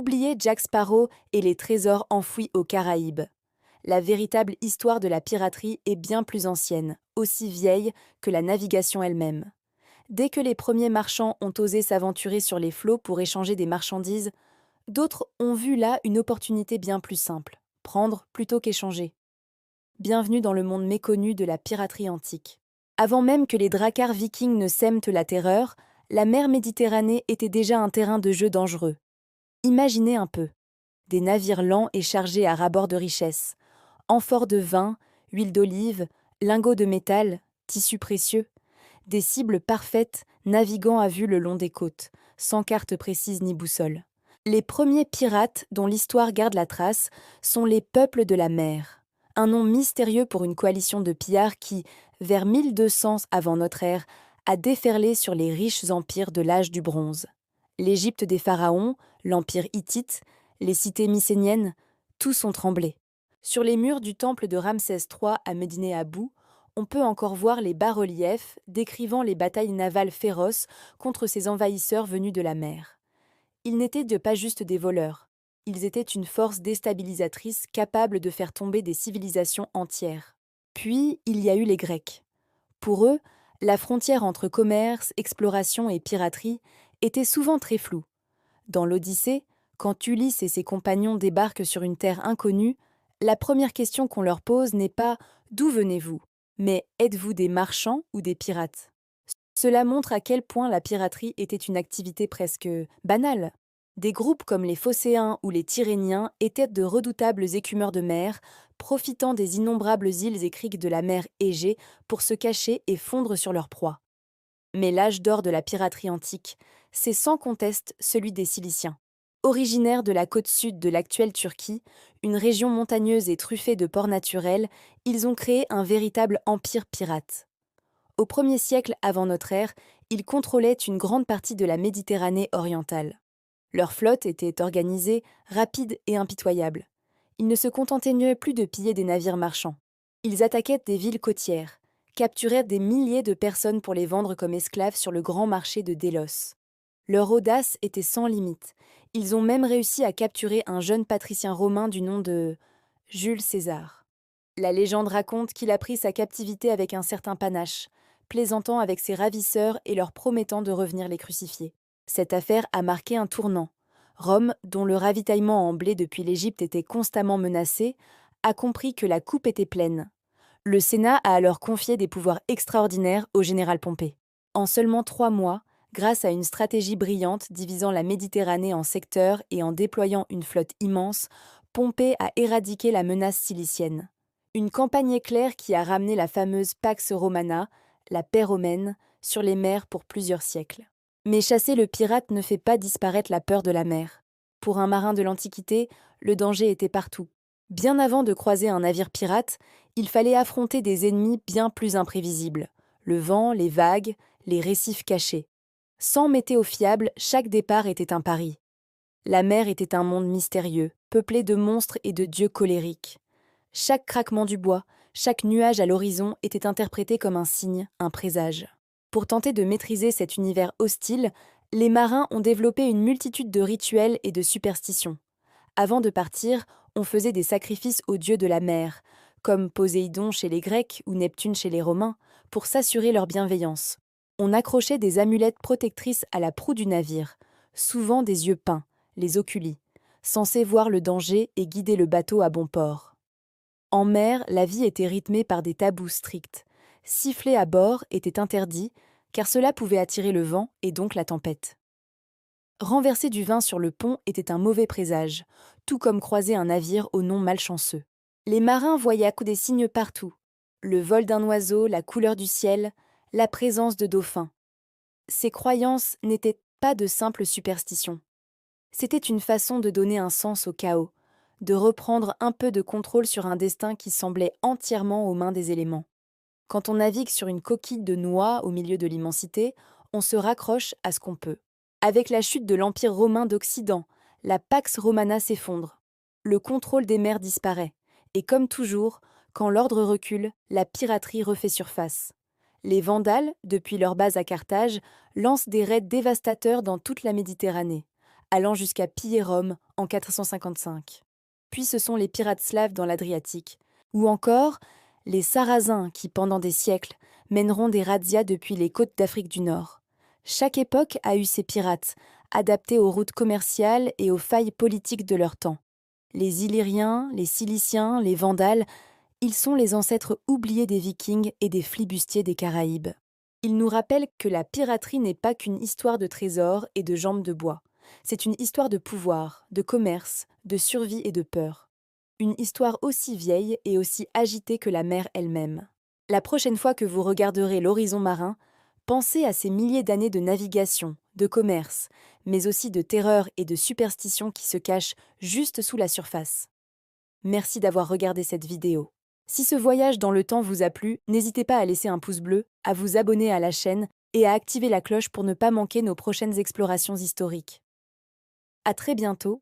oubliez Jack Sparrow et les trésors enfouis aux Caraïbes. La véritable histoire de la piraterie est bien plus ancienne, aussi vieille que la navigation elle-même. Dès que les premiers marchands ont osé s'aventurer sur les flots pour échanger des marchandises, d'autres ont vu là une opportunité bien plus simple, prendre plutôt qu'échanger. Bienvenue dans le monde méconnu de la piraterie antique. Avant même que les dracars vikings ne sèment la terreur, la mer Méditerranée était déjà un terrain de jeu dangereux. Imaginez un peu. Des navires lents et chargés à ras-bord de richesses, amphores de vin, huile d'olive, lingots de métal, tissus précieux, des cibles parfaites naviguant à vue le long des côtes, sans carte précise ni boussole. Les premiers pirates dont l'histoire garde la trace sont les peuples de la mer, un nom mystérieux pour une coalition de pillards qui, vers 1200 avant notre ère, a déferlé sur les riches empires de l'âge du bronze. L'Égypte des pharaons, l'empire hittite, les cités mycéniennes, tous ont tremblé. Sur les murs du temple de Ramsès III à Médine-Abou, on peut encore voir les bas-reliefs décrivant les batailles navales féroces contre ces envahisseurs venus de la mer. Ils n'étaient pas juste des voleurs, ils étaient une force déstabilisatrice capable de faire tomber des civilisations entières. Puis, il y a eu les Grecs. Pour eux, la frontière entre commerce, exploration et piraterie était souvent très floue. Dans l'Odyssée, quand Ulysse et ses compagnons débarquent sur une terre inconnue, la première question qu'on leur pose n'est pas « D'où venez-vous ?», mais « Êtes-vous des marchands ou des pirates ?» Cela montre à quel point la piraterie était une activité presque banale. Des groupes comme les Phocéens ou les Tyrrhéniens étaient de redoutables écumeurs de mer, profitant des innombrables îles et criques de la mer Égée pour se cacher et fondre sur leur proie. Mais l'âge d'or de la piraterie antique, c'est sans conteste celui des Ciliciens. Originaires de la côte sud de l'actuelle Turquie, une région montagneuse et truffée de ports naturels, ils ont créé un véritable empire pirate. Au 1er siècle avant notre ère, ils contrôlaient une grande partie de la Méditerranée orientale. Leur flotte était organisée, rapide et impitoyable. Ils ne se contentaient plus de piller des navires marchands. Ils attaquaient des villes côtières, capturaient des milliers de personnes pour les vendre comme esclaves sur le grand marché de Délos. Leur audace était sans limite. Ils ont même réussi à capturer un jeune patricien romain du nom de Jules César. La légende raconte qu'il a pris sa captivité avec un certain panache, plaisantant avec ses ravisseurs et leur promettant de revenir les crucifier. Cette affaire a marqué un tournant. Rome, dont le ravitaillement en blé depuis l'Égypte était constamment menacé, a compris que la coupe était pleine. Le Sénat a alors confié des pouvoirs extraordinaires au général Pompée. En seulement 3 mois, grâce à une stratégie brillante divisant la Méditerranée en secteurs et en déployant une flotte immense, Pompée a éradiqué la menace cilicienne. Une campagne éclair qui a ramené la fameuse Pax Romana, la paix romaine, sur les mers pour plusieurs siècles. Mais chasser le pirate ne fait pas disparaître la peur de la mer. Pour un marin de l'Antiquité, le danger était partout. Bien avant de croiser un navire pirate, il fallait affronter des ennemis bien plus imprévisibles. Le vent, les vagues, les récifs cachés. Sans météo fiable, chaque départ était un pari. La mer était un monde mystérieux, peuplé de monstres et de dieux colériques. Chaque craquement du bois, chaque nuage à l'horizon était interprété comme un signe, un présage. Pour tenter de maîtriser cet univers hostile, les marins ont développé une multitude de rituels et de superstitions. Avant de partir, on faisait des sacrifices aux dieux de la mer, comme Poséidon chez les Grecs ou Neptune chez les Romains, pour s'assurer leur bienveillance. On accrochait des amulettes protectrices à la proue du navire, souvent des yeux peints, les oculi, censés voir le danger et guider le bateau à bon port. En mer, la vie était rythmée par des tabous stricts. Siffler à bord était interdit, car cela pouvait attirer le vent et donc la tempête. Renverser du vin sur le pont était un mauvais présage, tout comme croiser un navire au nom malchanceux. Les marins voyaient des signes partout. Le vol d'un oiseau, la couleur du ciel, la présence de dauphins. Ces croyances n'étaient pas de simples superstitions. C'était une façon de donner un sens au chaos, de reprendre un peu de contrôle sur un destin qui semblait entièrement aux mains des éléments. Quand on navigue sur une coquille de noix au milieu de l'immensité, on se raccroche à ce qu'on peut. Avec la chute de l'Empire romain d'Occident, la Pax Romana s'effondre. Le contrôle des mers disparaît. Et comme toujours, quand l'ordre recule, la piraterie refait surface. Les Vandales, depuis leur base à Carthage, lancent des raids dévastateurs dans toute la Méditerranée, allant jusqu'à piller Rome en 455. Puis ce sont les pirates slaves dans l'Adriatique, ou encore les Sarrasins qui, pendant des siècles, mèneront des razzias depuis les côtes d'Afrique du Nord. Chaque époque a eu ses pirates, adaptés aux routes commerciales et aux failles politiques de leur temps. Les Illyriens, les Ciliciens, les Vandales, ils sont les ancêtres oubliés des Vikings et des flibustiers des Caraïbes. Ils nous rappellent que la piraterie n'est pas qu'une histoire de trésors et de jambes de bois. C'est une histoire de pouvoir, de commerce, de survie et de peur. Une histoire aussi vieille et aussi agitée que la mer elle-même. La prochaine fois que vous regarderez l'horizon marin, pensez à ces milliers d'années de navigation, de commerce, mais aussi de terreur et de superstition qui se cachent juste sous la surface. Merci d'avoir regardé cette vidéo. Si ce voyage dans le temps vous a plu, n'hésitez pas à laisser un pouce bleu, à vous abonner à la chaîne et à activer la cloche pour ne pas manquer nos prochaines explorations historiques. À très bientôt